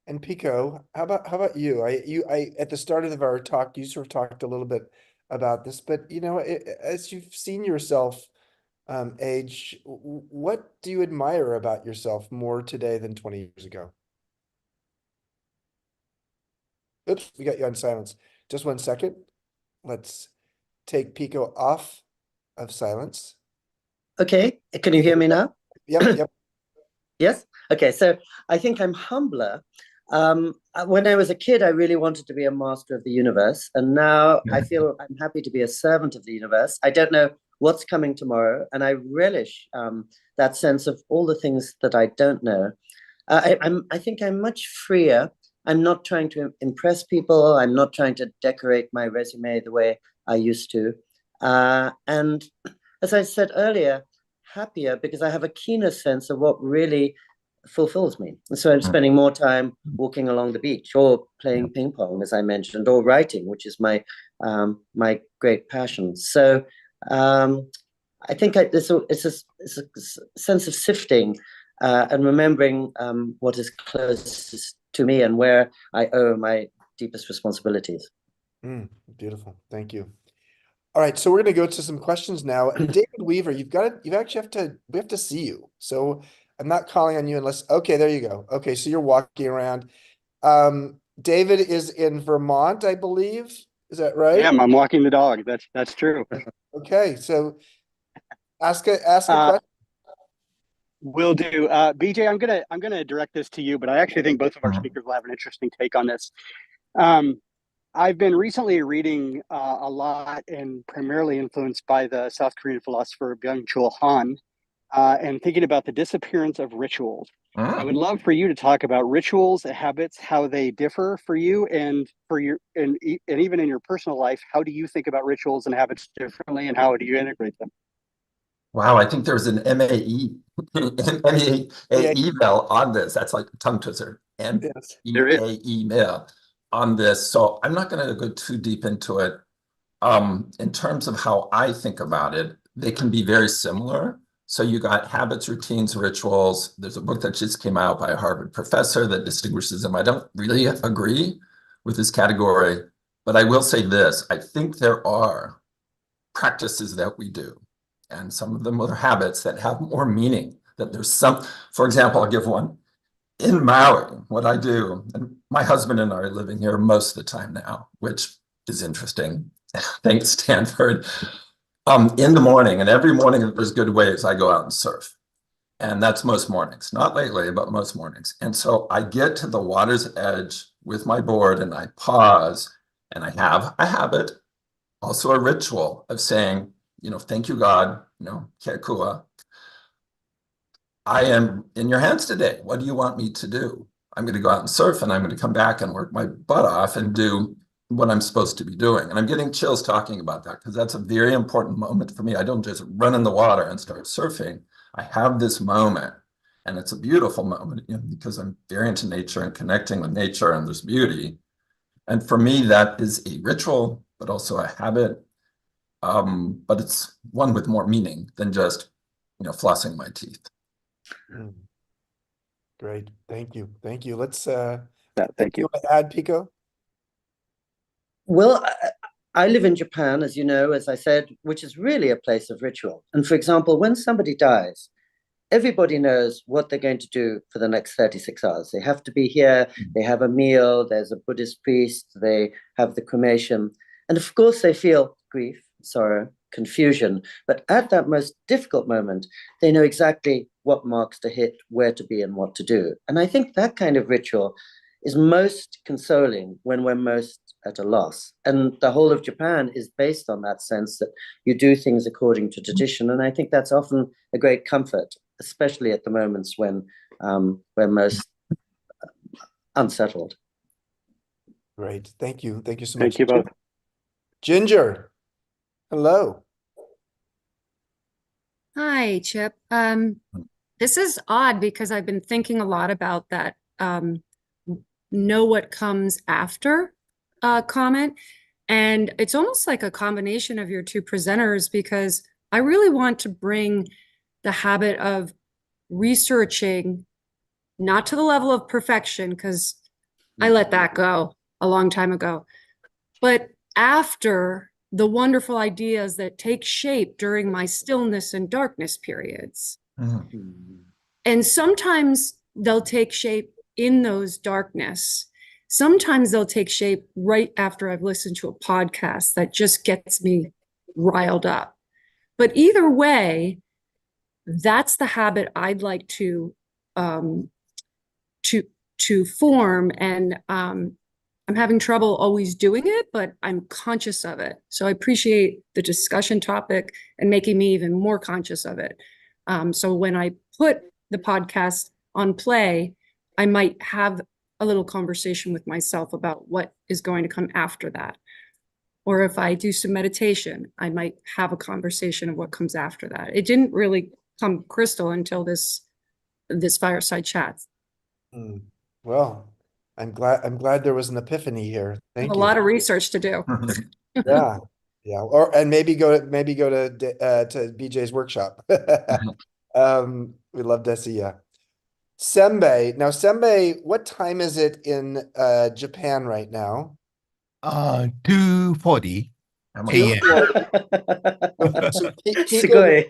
Speaker 2: And Pico, how about you? I at the start of our talk, you sort of talked a little bit about this, but as you've seen yourself age, what do you admire about yourself more today than 20 years ago? Oops, we got you on silence. Just 1 second. Let's take Pico off of silence.
Speaker 3: Okay, can you hear me now?
Speaker 2: Yep.
Speaker 3: Yes? Okay, so I think I'm humbler. When I was a kid, I really wanted to be a master of the universe. And now I feel I'm happy to be a servant of the universe. I don't know what's coming tomorrow. And I relish that sense of all the things that I don't know. I think I'm much freer. I'm not trying to impress people. I'm not trying to decorate my resume the way I used to. And as I said earlier, happier because I have a keener sense of what really fulfills me. And so I'm spending more time walking along the beach or playing ping pong, as I mentioned, or writing, which is my my great passion. So I think it's a sense of sifting and remembering what is closest to me and where I owe my deepest responsibilities.
Speaker 2: Beautiful. Thank you. All right, so we're going to go to some questions now. David Weaver, we have to see you. So I'm not calling on you unless, okay, there you go. Okay, so you're walking around. David is in Vermont, I believe. Is that right?
Speaker 5: Yeah, I'm walking the dog. That's true.
Speaker 2: Okay, so ask a question.
Speaker 5: Will do. BJ, I'm gonna direct this to you, but I actually think both of our speakers will have an interesting take on this. I've been recently reading a lot and primarily influenced by the South Korean philosopher Byung-Chul Han, and thinking about the disappearance of rituals. I would love for you to talk about rituals, habits, how they differ for you, and and even in your personal life, how do you think about rituals and habits differently, and how do you integrate them?
Speaker 4: Wow, I think there's an MAE, MEA
Speaker 2: Yeah.
Speaker 4: email on this. That's like a tongue twister.
Speaker 2: Yes.
Speaker 5: There is.
Speaker 4: MEA email on this. So I'm not going to go too deep into it. In terms of how I think about it, they can be very similar. So you got habits, routines, rituals. There's a book that just came out by a Harvard professor that distinguishes them. I don't really agree with this category, but I will say this. I think there are practices that we do, and some of them are habits that have more meaning, that there's some, for example, I'll give one. In Maui, what I do, and my husband and I are living here most of the time now, which is interesting. Thanks, Stanford. In the morning, and every morning that there's good waves, I go out and surf. And that's most mornings, not lately, but most mornings. And so I get to the water's edge with my board and I pause, and I have a habit, also a ritual of saying, thank you, God, Kia kua. I am in your hands today. What do you want me to do? I'm going to go out and surf, and I'm going to come back and work my butt off and do what I'm supposed to be doing. And I'm getting chills talking about that because that's a very important moment for me. I don't just run in the water and start surfing. I have this moment, and it's a beautiful moment because I'm very into nature and connecting with nature, and there's beauty. And for me, that is a ritual, but also a habit. But it's one with more meaning than just, flossing my teeth.
Speaker 2: Great. Thank you. Let's
Speaker 5: Thank you.
Speaker 2: want to add, Pico?
Speaker 3: Well, I live in Japan, as you know, as I said, which is really a place of ritual. And for example, when somebody dies, everybody knows what they're going to do for the next 36 hours. They have to be here, they have a meal, there's a Buddhist priest, they have the cremation. And of course, they feel grief, sorrow, confusion. But at that most difficult moment, they know exactly what marks to hit, where to be, and what to do. And I think that kind of ritual is most consoling when we're most at a loss. And the whole of Japan is based on that sense that you do things according to tradition. And I think that's often a great comfort, especially at the moments when we're most unsettled.
Speaker 2: Great. Thank you so much.
Speaker 5: Thank you both.
Speaker 2: Ginger, hello.
Speaker 6: Hi, Chip. This is odd because I've been thinking a lot about that know what comes after comment. And it's almost like a combination of your two presenters because I really want to bring the habit of researching, not to the level of perfection, because I let that go a long time ago, but after the wonderful ideas that take shape during my stillness and darkness periods.
Speaker 4: Mhm.
Speaker 6: And sometimes they'll take shape in those darkness. Sometimes they'll take shape right after I've listened to a podcast that just gets me riled up. But either way, that's the habit I'd like um, to to form, and I'm having trouble always doing it, but I'm conscious of it. So I appreciate the discussion topic and making me even more conscious of it. So when I put the podcast on play, I might have a little conversation with myself about what is going to come after that. Or if I do some meditation, I might have a conversation of what comes after that. It didn't really come crystal until this fireside chat.
Speaker 2: Mm. Well, I'm glad there was an epiphany here.
Speaker 6: I have
Speaker 2: Thank
Speaker 6: a
Speaker 2: you.
Speaker 6: lot of research to do.
Speaker 2: Yeah. Yeah. And maybe go to BJ's workshop. We'd love to see you. Sembe. Now, Sembe, what time is it in Japan right now?
Speaker 7: 2:40
Speaker 4: Oh my God.
Speaker 7: a.m.
Speaker 2: So
Speaker 3: Sugoi.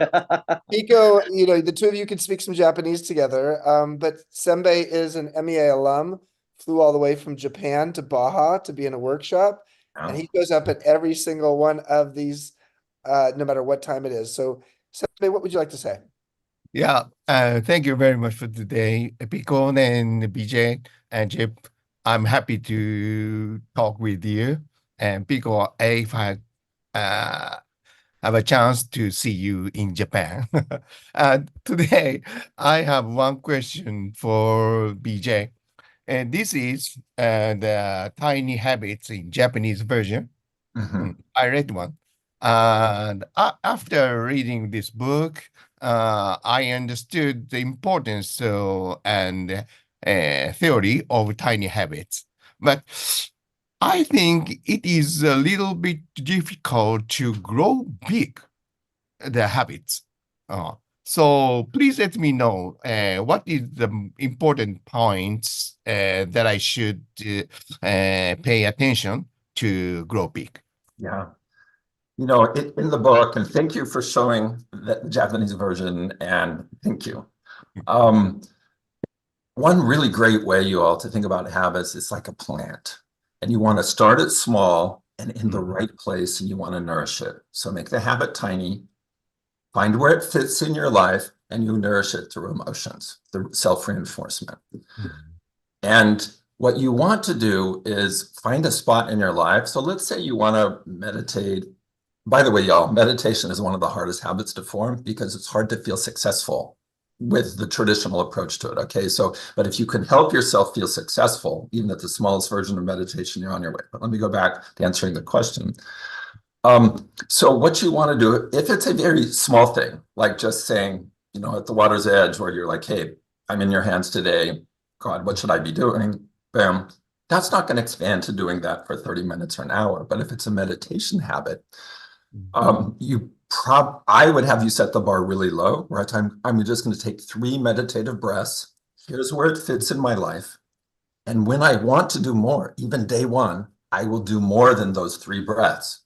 Speaker 2: Pico, the two of you could speak some Japanese together. But Sembe is an MEA alum, flew all the way from Japan to Baja to be in a workshop, and he goes up at every single one of these, no matter what time it is. So, Sembe, what would you like to say?
Speaker 7: Yeah, thank you very much for today, Pico and BJ and Chip. I'm happy to talk with you. And Pico, if I have a chance to see you in Japan. Today, I have one question for BJ. And this is the Tiny Habits in Japanese version.
Speaker 4: Mhm.
Speaker 7: I read one. And after reading this book, I understood the importance and theory of tiny habits. But I think it is a little bit difficult to grow big, the habits. So please let me know what is the important points that I should pay attention to grow big.
Speaker 4: Yeah. In the book, and thank you for showing the Japanese version, and thank you. One really great way, you all, to think about habits is like a plant. And you want to start it small and in the right place, and you want to nourish it. So make the habit tiny, find where it fits in your life, and you nourish it through emotions, through self-reinforcement. And what you want to do is find a spot in your life. So let's say you want to meditate. By the way, y'all, meditation is one of the hardest habits to form because it's hard to feel successful with the traditional approach to it. Okay, but if you can help yourself feel successful, even at the smallest version of meditation, you're on your way. But let me go back to answering the question. So what you want to do, if it's a very small thing, like just saying, at the water's edge where you're like, hey, I'm in your hands today. God, what should I be doing? Bam. That's not going to expand to doing that for 30 minutes or an hour. But if it's a meditation habit, I would have you set the bar really low, where I'm just going to take 3 meditative breaths. Here's where it fits in my life. And when I want to do more, even day one, I will do more than those 3 breaths.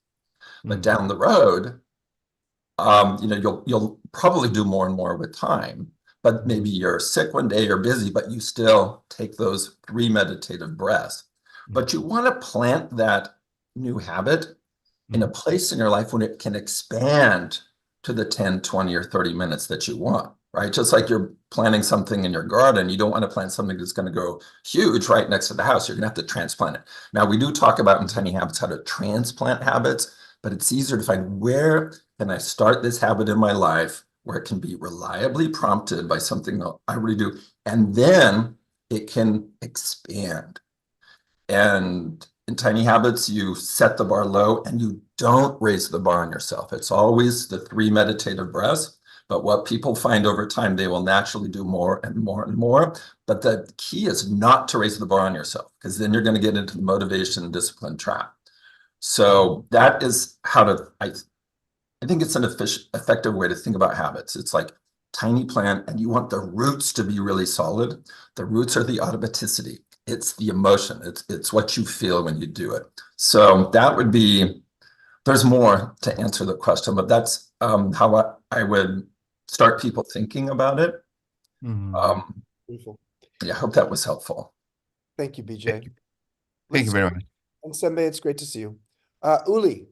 Speaker 4: But down the road, you'll probably do more and more with time. But maybe you're sick one day, you're busy, but you still take those 3 meditative breaths. But you want to plant that new habit in a place in your life when it can expand to the 10, 20, or 30 minutes that you want, right? Just like you're planting something in your garden, you don't want to plant something that's going to go huge right next to the house. You're going to have to transplant it. Now, we do talk about in Tiny Habits how to transplant habits, but it's easier to find where can I start this habit in my life where it can be reliably prompted by something that I already do, and then it can expand. And in Tiny Habits, you set the bar low and you don't raise the bar on yourself. It's always the 3 meditative breaths. But what people find over time, they will naturally do more and more and more. But the key is not to raise the bar on yourself, because then you're going to get into the motivation and discipline trap. So that is how to I think it's an effective way to think about habits. It's like tiny plant, and you want the roots to be really solid. The roots are the automaticity. It's the emotion. It's what you feel when you do it. So that would be, there's more to answer the question, but that's how I would start people thinking about it.
Speaker 2: Beautiful.
Speaker 4: Yeah, I hope that was helpful.
Speaker 2: Thank you, BJ.
Speaker 7: Thank you very much.
Speaker 2: And Sembe, it's great to see you. Uli.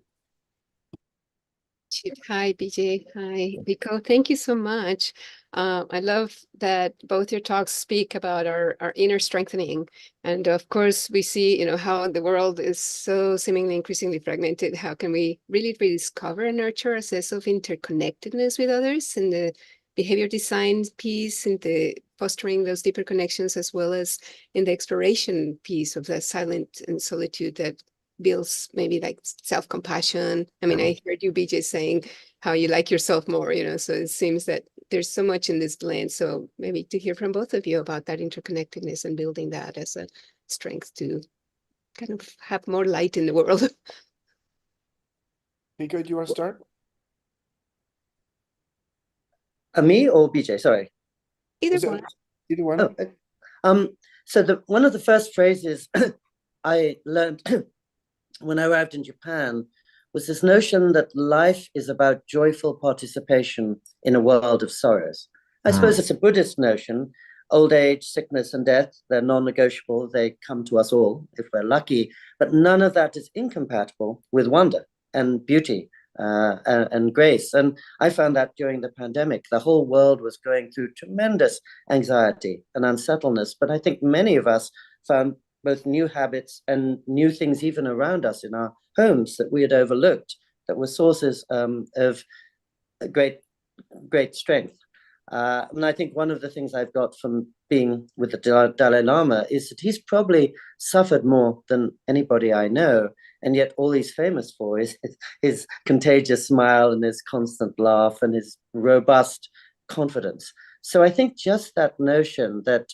Speaker 8: Hi, BJ. Hi, Pico. Thank you so much. I love that both your talks speak about our inner strengthening. And of course, we see, how the world is so seemingly increasingly fragmented. How can we really rediscover and nurture a sense of interconnectedness with others and the behavior design piece and the fostering those deeper connections, as well as in the exploration piece of the silent and solitude that builds maybe like self-compassion. I mean, I heard you, BJ, saying how you like yourself more, so it seems that there's so much in this blend. So maybe to hear from both of you about that interconnectedness and building that as a strength to kind of have more light in the world.
Speaker 2: Pico, do you want to start?
Speaker 3: Me or BJ? Sorry.
Speaker 8: Either one.
Speaker 2: Either one.
Speaker 3: So one of the first phrases I learned when I arrived in Japan was this notion that life is about joyful participation in a world of sorrows. I suppose it's a Buddhist notion. Old age, sickness, and death, they're non-negotiable. They come to us all if we're lucky, but none of that is incompatible with wonder and beauty and grace. And I found that during the pandemic, the whole world was going through tremendous anxiety and unsettledness. But I think many of us found both new habits and new things even around us in our homes that we had overlooked, that were sources of great strength. And I think one of the things I've got from being with the Dalai Lama is that he's probably suffered more than anybody I know, and yet all he's famous for is his contagious smile and his constant laugh and his robust confidence. So I think just that notion that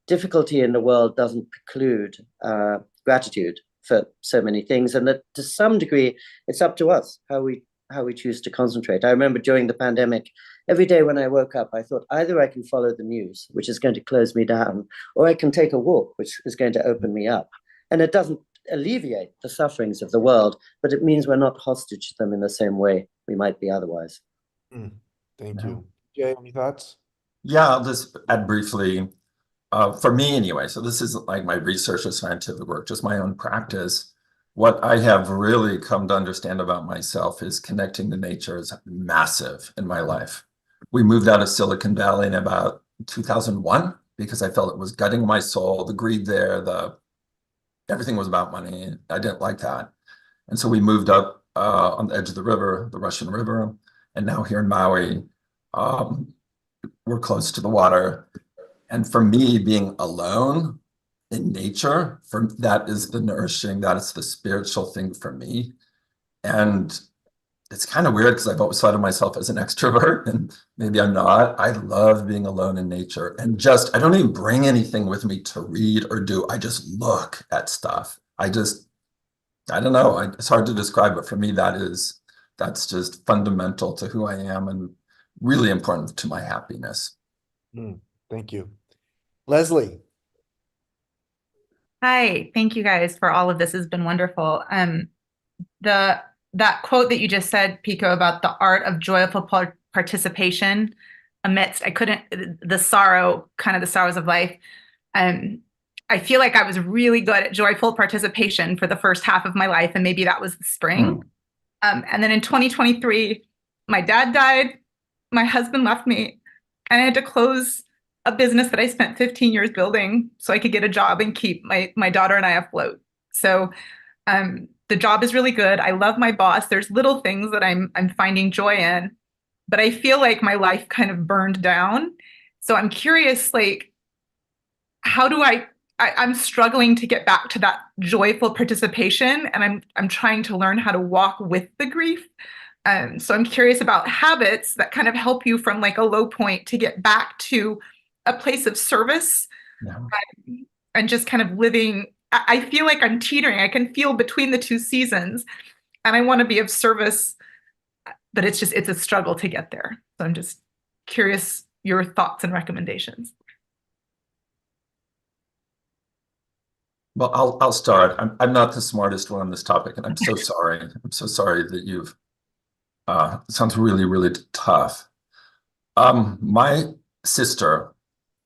Speaker 3: difficulty in the world doesn't preclude gratitude for so many things, and that to some degree it's up to us how we choose to concentrate. I remember during the pandemic, every day when I woke up, I thought either I can follow the news, which is going to close me down, or I can take a walk, which is going to open me up. And it doesn't alleviate the sufferings of the world, but it means we're not hostage to them in the same way we might be otherwise.
Speaker 2: Thank you. Jay, any thoughts?
Speaker 4: Yeah, I'll just add briefly. For me anyway, so this isn't like my research or scientific work, just my own practice. What I have really come to understand about myself is connecting to nature is massive in my life. We moved out of Silicon Valley in about 2001 because I felt it was gutting my soul, the greed there, everything was about money. I didn't like that. And so we moved up on the edge of the river, the Russian River, and now here in Maui, we're close to the water. And for me, being alone in nature, that is the nourishing, that is the spiritual thing for me. And it's kind of weird because I've always thought of myself as an extrovert, and maybe I'm not. I love being alone in nature, and I don't even bring anything with me to read or do. I just look at stuff. I don't know. It's hard to describe, but for me, that's just fundamental to who I am and really important to my happiness.
Speaker 2: Thank you. Leslie.
Speaker 9: Hi, thank you guys for all of this. Has been wonderful. That quote that you just said, Pico, about the art of joyful participation amidst the sorrow, kind of the sorrows of life. I feel like I was really good at joyful participation for the first half of my life, and maybe that was the spring. And then in 2023, my dad died, my husband left me, and I had to close a business that I spent 15 years building so I could get a job and keep my daughter and I afloat. So the job is really good. I love my boss. There's little things that I'm finding joy in, but I feel like my life kind of burned down. So I'm curious, like, how do I'm struggling to get back to that joyful participation, and I'm trying to learn how to walk with the grief. So I'm curious about habits that kind of help you from like a low point to get back to a place of service. And just kind of living. I feel like I'm teetering. I can feel between the two seasons, and I want to be of service but it's a struggle to get there. So I'm just curious your thoughts and recommendations.
Speaker 4: Well, I'll start. I'm not the smartest one on this topic, and I'm so sorry. I'm so sorry that you've it sounds really, really tough. My sister,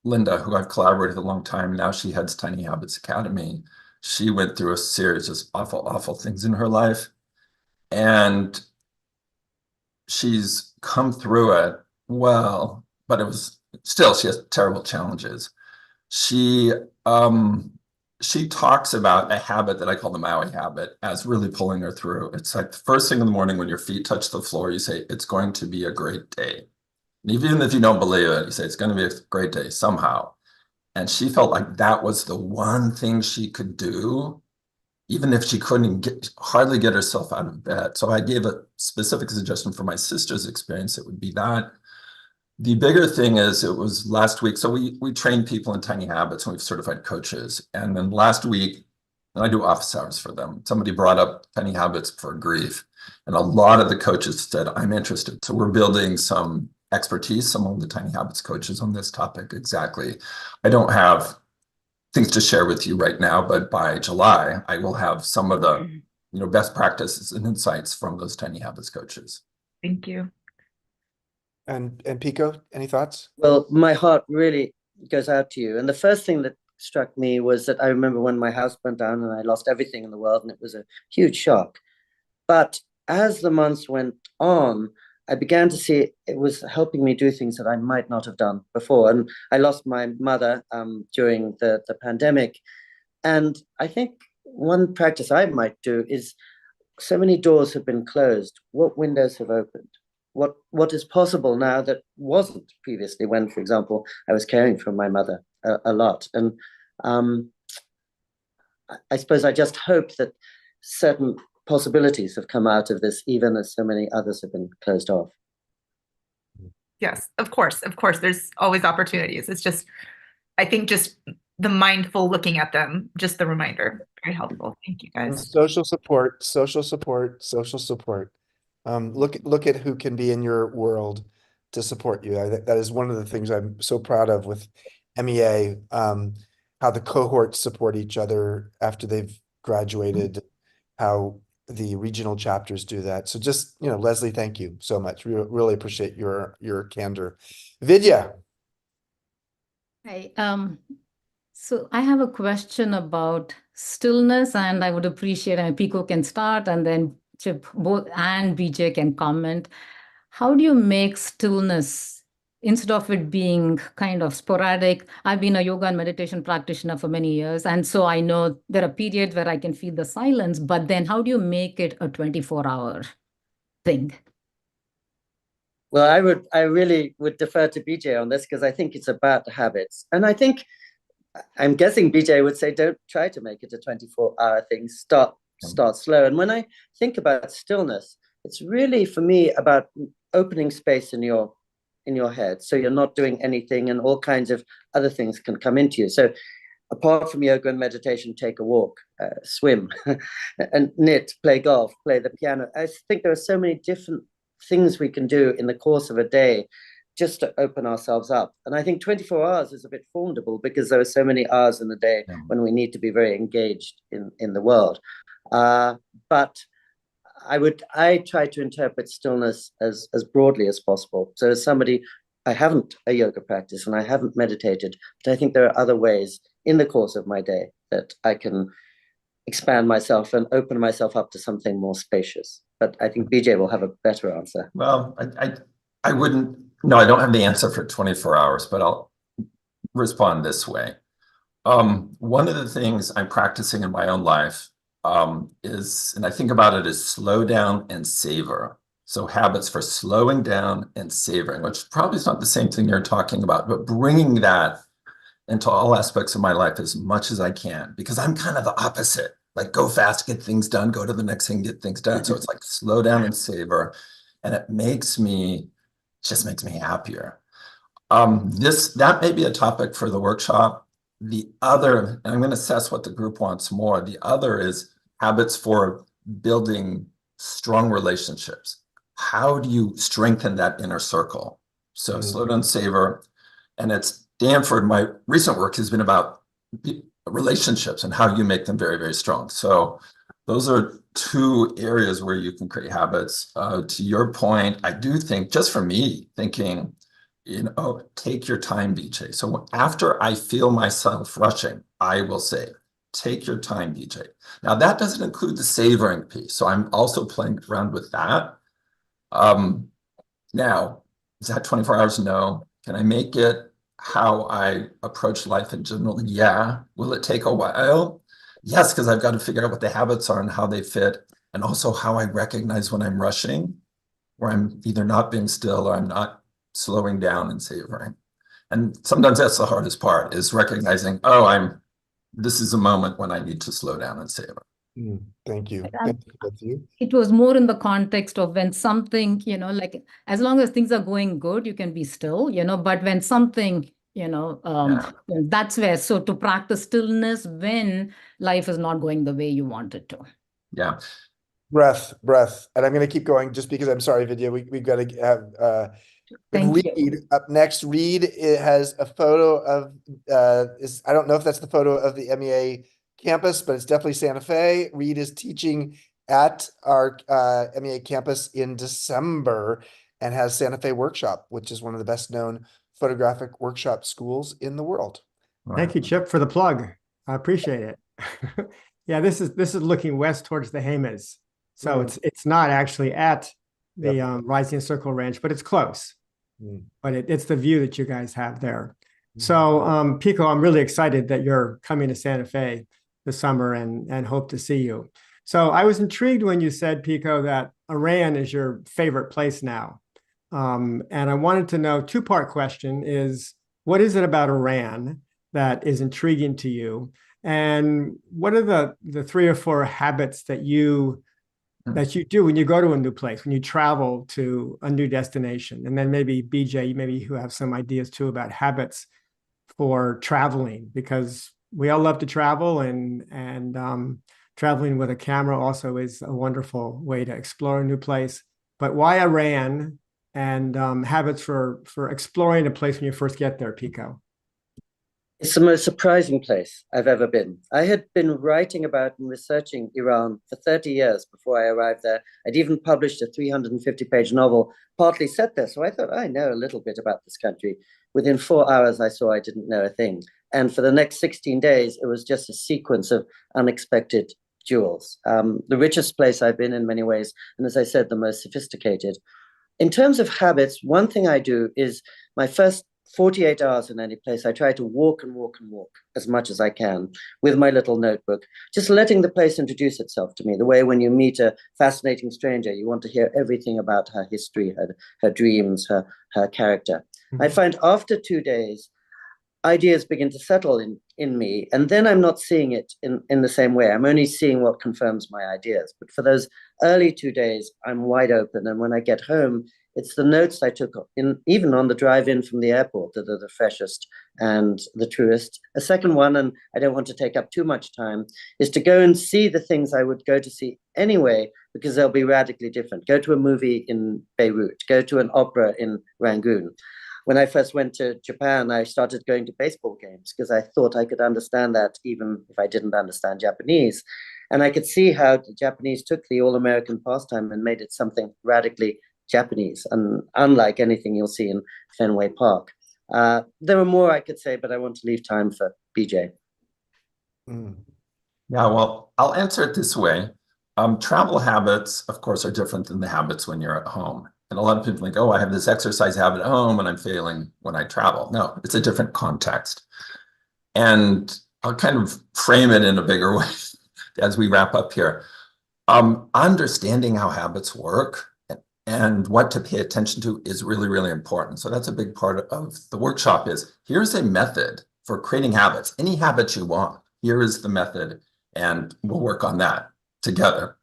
Speaker 4: Linda, who I've collaborated a long time, now she heads Tiny Habits Academy. She went through a series of awful, awful things in her life. And she's come through it well, but it was still, she has terrible challenges. She talks about a habit that I call the Maui habit as really pulling her through. It's like the first thing in the morning when your feet touch the floor, you say, it's going to be a great day. And even if you don't believe it, you say, it's going to be a great day somehow. And she felt like that was the one thing she could do, even if she couldn't hardly get herself out of bed. So I gave a specific suggestion for my sister's experience. It would be that. The bigger thing is, it was last week. So we train people in Tiny Habits, and we've certified coaches. And then last week, and I do office hours for them, somebody brought up Tiny Habits for grief. And a lot of the coaches said, I'm interested. So we're building some expertise among the Tiny Habits coaches on this topic. Exactly. I don't have things to share with you right now, but by July, I will have some of the best practices and insights from those Tiny Habits coaches.
Speaker 9: Thank you.
Speaker 2: And Pico, any thoughts?
Speaker 3: Well, my heart really goes out to you. And the first thing that struck me was that I remember when my house burnt down and I lost everything in the world, and it was a huge shock. But as the months went on, I began to see it was helping me do things that I might not have done before. And I lost my mother during the pandemic. And I think one practice I might do is, so many doors have been closed. What windows have opened? What is possible now that wasn't previously, when, for example, I was caring for my mother a lot. And I suppose I just hope that certain possibilities have come out of this, even as so many others have been closed off.
Speaker 9: Yes, of course. There's always opportunities. It's just, I think just the mindful looking at them, just the reminder, very helpful. Thank you, guys.
Speaker 2: Social support. Look at who can be in your world to support you. That is one of the things I'm so proud of with MEA, how the cohorts support each other after they've graduated, how the regional chapters do that. So just, Leslie, thank you so much. We really appreciate your candor. Vidya.
Speaker 10: Hi. So I have a question about stillness, and I would appreciate, and Pico can start, and then Chip, both, and BJ can comment. How do you make stillness, instead of it being kind of sporadic? I've been a yoga and meditation practitioner for many years, and so I know there are periods where I can feel the silence, but then how do you make it a 24-hour thing?
Speaker 3: Well, I really would defer to BJ on this, because I think it's about habits. And I'm guessing BJ would say, don't try to make it a 24-hour thing. Start slow. And when I think about stillness, it's really, for me, about opening space in your head, so you're not doing anything, and all kinds of other things can come into you. So apart from yoga and meditation, take a walk, swim, and knit, play golf, play the piano. I think there are so many different things we can do in the course of a day just to open ourselves up. And I think 24 hours is a bit formidable, because there are so many hours in the day when we need to be very engaged in the world. But I try to interpret stillness as broadly as possible. So as somebody, I haven't a yoga practice and I haven't meditated, but I think there are other ways in the course of my day that I can expand myself and open myself up to something more spacious. But I think BJ will have a better answer.
Speaker 4: Well, I wouldn't, no, I don't have the answer for 24 hours, but I'll respond this way. One of the things I'm practicing in my own life is, and I think about it as slow down and savor. So habits for slowing down and savoring, which probably is not the same thing you're talking about, but bringing that into all aspects of my life as much as I can, because I'm kind of the opposite. Like, go fast, get things done, go to the next thing, get things done. So it's like slow down and savor. And it just makes me happier. That may be a topic for the workshop. The other, and I'm going to assess what the group wants more. The other is habits for building strong relationships. how do you strengthen that inner circle? So
Speaker 2: Mm.
Speaker 4: slow down, savor. And it's Danford, my recent work has been about relationships and how you make them very, very strong. So those are two areas where you can create habits. To your point, I do think, just for me, thinking, take your time, BJ. So after I feel myself rushing, I will say, take your time, BJ. Now that doesn't include the savoring piece. So I'm also playing around with that. Now, is that 24 hours? No. Can I make it how I approach life in general? Yeah. Will it take a while? Yes, because I've got to figure out what the habits are and how they fit, and also how I recognize when I'm rushing, or I'm either not being still or I'm not slowing down and savoring. And sometimes that's the hardest part, is recognizing, oh, this is a moment when I need to slow down and savor.
Speaker 2: Thank you. Thank you, both of you.
Speaker 10: It was more in the context of when something, like as long as things are going good, you can be still, but when something, that's where, so to practice stillness when life is not going the way you want it to.
Speaker 4: Yeah.
Speaker 2: Breath. And I'm going to keep going just because I'm sorry, Vidya, we've got to have
Speaker 10: Thank you.
Speaker 2: Reed up next. Reed, it has a photo of, I don't know if that's the photo of the MEA campus, but it's definitely Santa Fe. Reed is teaching at our MEA campus in December and has Santa Fe Workshop, which is one of the best known photographic workshop schools in the world.
Speaker 11: Thank you, Chip, for the plug. I appreciate it. Yeah, this is looking west towards the Jemez. So it's not actually at the Rising Circle Ranch, but it's close. But it's the view that you guys have there. So Pico, I'm really excited that you're coming to Santa Fe this summer and hope to see you. So I was intrigued when you said, Pico, that Iran is your favorite place now. And I wanted to know, two-part question is, what is it about Iran that is intriguing to you? And what are the 3 or 4 habits that you do when you go to a new place, when you travel to a new destination? And then maybe BJ, maybe you have some ideas too about habits for traveling, because we all love to travel, and traveling with a camera also is a wonderful way to explore a new place. But why Iran, and habits for exploring a place when you first get there, Pico?
Speaker 3: It's the most surprising place I've ever been. I had been writing about and researching Iran for 30 years before I arrived there. I'd even published a 350-page novel partly set there, so I thought I know a little bit about this country. Within 4 hours, I saw I didn't know a thing. And for the next 16 days, it was just a sequence of unexpected jewels. The richest place I've been in many ways, and as I said, the most sophisticated. In terms of habits, one thing I do is my first 48 hours in any place, I try to walk and walk and walk as much as I can with my little notebook, just letting the place introduce itself to me. The way when you meet a fascinating stranger, you want to hear everything about her history, her dreams, her character. I find after 2 days, ideas begin to settle in me, and then I'm not seeing it in the same way. I'm only seeing what confirms my ideas. But for those early 2 days, I'm wide open. And when I get home, it's the notes I took even on the drive in from the airport that are the freshest and the truest. A second one, and I don't want to take up too much time, is to go and see the things I would go to see anyway, because they'll be radically different. Go to a movie in Beirut, go to an opera in Rangoon. When I first went to Japan, I started going to baseball games because I thought I could understand that even if I didn't understand Japanese. And I could see how the Japanese took the all-American pastime and made it something radically Japanese, and unlike anything you'll see in Fenway Park. There are more I could say, but I want to leave time for BJ.
Speaker 4: Yeah, well, I'll answer it this way. Travel habits, of course, are different than the habits when you're at home. And a lot of people think, oh, I have this exercise habit at home and I'm failing when I travel. No, it's a different context. And I'll kind of frame it in a bigger way as we wrap up here. Understanding how habits work and what to pay attention to is really, really important. So that's a big part of the workshop is, here's a method for creating habits. Any habits you want, here is the method, and we'll work on that together.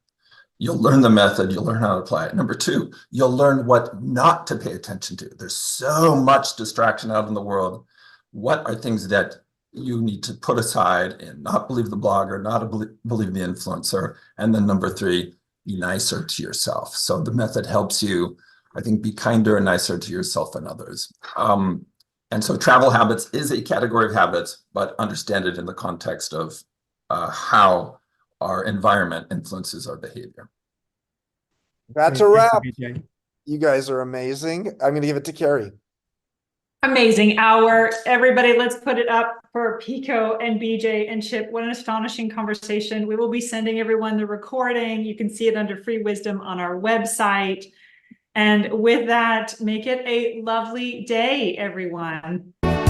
Speaker 4: You'll learn the method, you'll learn how to apply it. Number 2, you'll learn what not to pay attention to. There's so much distraction out in the world. What are things that you need to put aside and not believe the blogger, not believe the influencer? And then number 3, be nicer to yourself. So the method helps you, I think, be kinder and nicer to yourself and others. And so travel habits is a category of habits, but understand it in the context of how our environment influences our behavior.
Speaker 2: That's a
Speaker 11: Great.
Speaker 2: wrap.
Speaker 11: Thank you, BJ.
Speaker 2: You guys are amazing. I'm going to give it to Carrie.
Speaker 1: Amazing hour. Everybody, let's put it up for Pico and BJ and Chip. What an astonishing conversation. We will be sending everyone the recording. You can see it under Free Wisdom on our website. And with that, make it a lovely day, everyone.